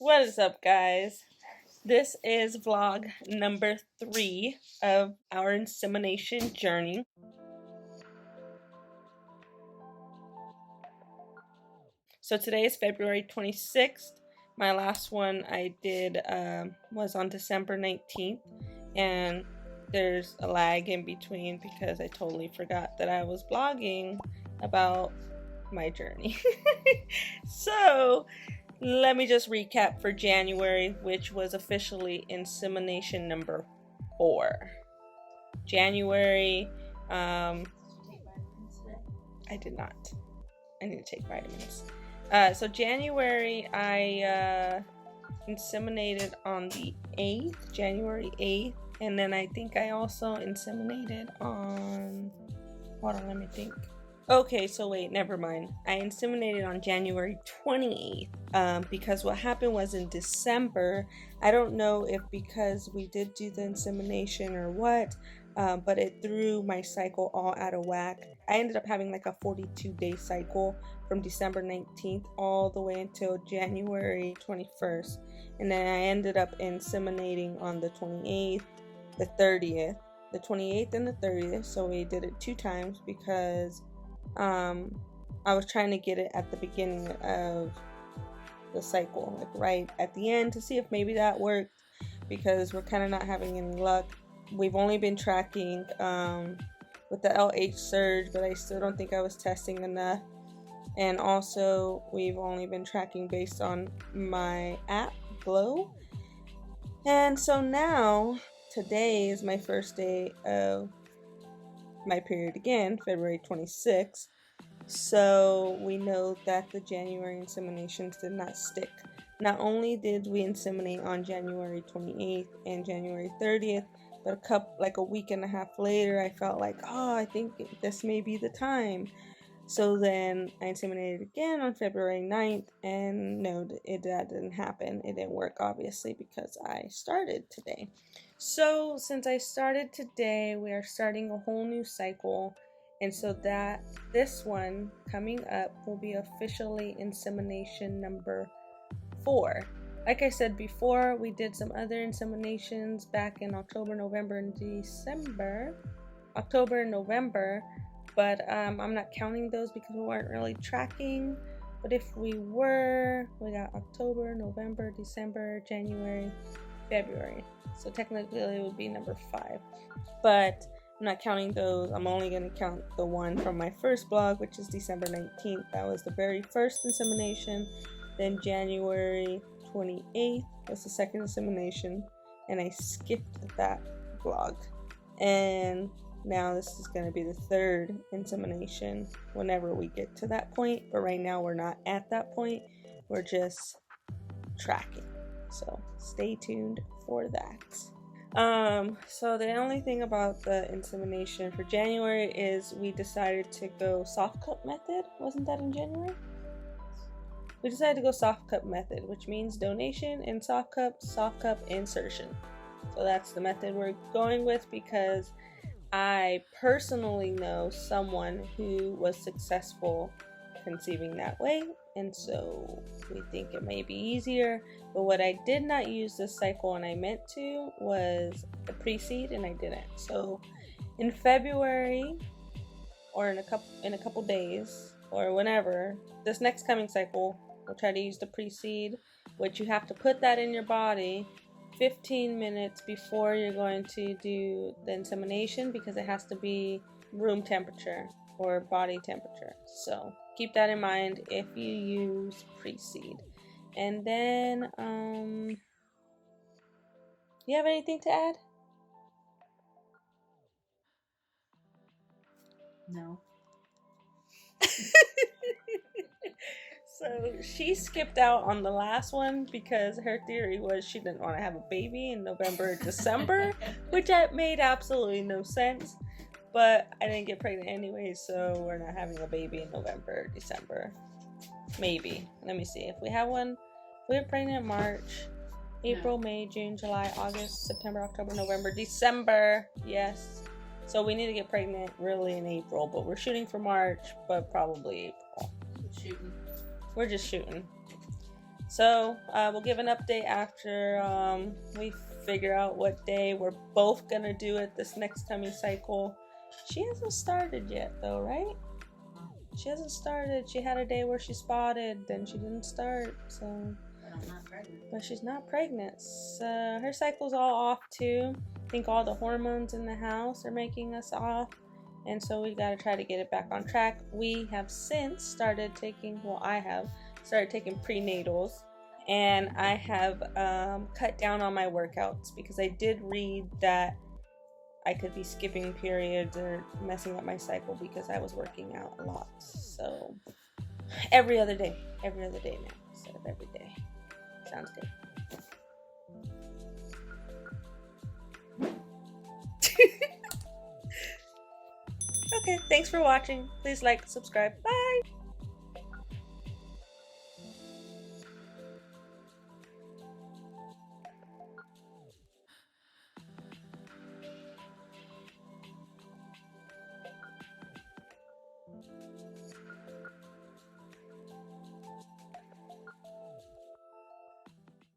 What is up, guys? This is vlog number 3 of our insemination journey. So today is February 26th. My last one I did was on December 19th, and there's a lag in between because I totally forgot that I was vlogging about my journey. So let me just recap for January, which was officially insemination number 4. January, I did not. I need to take vitamins. So January, I inseminated on the 8th, January 8th, and then I think I also inseminated on, hold on, let me think. Okay, so wait, never mind. I inseminated on January 28th because what happened was in December, I don't know if because we did do the insemination or what, but it threw my cycle all out of whack. I ended up having like a 42-day cycle from December 19th all the way until January 21st. And then I ended up inseminating on the 28th, the 30th, the 28th and the 30th. So we did it 2 times because I was trying to get it at the beginning of the cycle, like right at the end, to see if maybe that worked, because we're kind of not having any luck. We've only been tracking with the LH surge, but I still don't think I was testing enough. And also we've only been tracking based on my app Glow. And so now today is my first day of my period again, February 26th. So we know that the January inseminations did not stick. Not only did we inseminate on January 28th and January 30th, but a week and a half later, I felt like, I think this may be the time. So then I inseminated again on February 9th, and no, that didn't happen. It didn't work, obviously, because I started today. So since I started today, we are starting a whole new cycle. And so that this one coming up will be officially insemination number 4. Like I said before, we did some other inseminations back in October, November, and December. October and November. But I'm not counting those because we weren't really tracking. But if we were, we got October, November, December, January, February. So technically it would be number 5. But I'm not counting those. I'm only going to count the one from my first blog, which is December 19th. That was the very first insemination. Then January 28th was the second insemination. And I skipped that blog. And now this is going to be the third insemination whenever we get to that point. But right now we're not at that point. We're just tracking. So stay tuned for that. So the only thing about the insemination for January is we decided to go soft cup method. Wasn't that in January? We decided to go soft cup method, which means donation and soft cup insertion. So that's the method we're going with because I personally know someone who was successful conceiving that way, and so we think it may be easier. But what I did not use this cycle and I meant to was the pre-seed, and I didn't. So in February or in a couple days or whenever, this next coming cycle, we'll try to use the pre-seed, which you have to put that in your body 15 minutes before you're going to do the insemination because it has to be room temperature or body temperature. So keep that in mind if you use pre-seed. And then, you have anything to add? No. So she skipped out on the last one because her theory was she didn't want to have a baby in November or December, which made absolutely no sense. But I didn't get pregnant anyway, so we're not having a baby in November or December. Maybe. Let me see. If we have one, we get pregnant in March, April, May, June, July, August, September, October, November, December. Yes. So we need to get pregnant really in April, but we're shooting for March, but probably April. Shooting. We're just shooting. So we'll give an update after we figure out what day we're both gonna do it this next coming cycle. She hasn't started yet though, right? She hasn't started. She had a day where she spotted, then she didn't start, so. But I'm not pregnant. But she's not pregnant. So her cycle's all off too. I think all the hormones in the house are making us off. And so we gotta try to get it back on track. We have since started taking, well, I have started taking prenatals. And I have cut down on my workouts because I did read that I could be skipping periods or messing up my cycle because I was working out a lot. So every other day now instead of every day. Sounds good. Okay, thanks for watching. Please like, subscribe. Bye.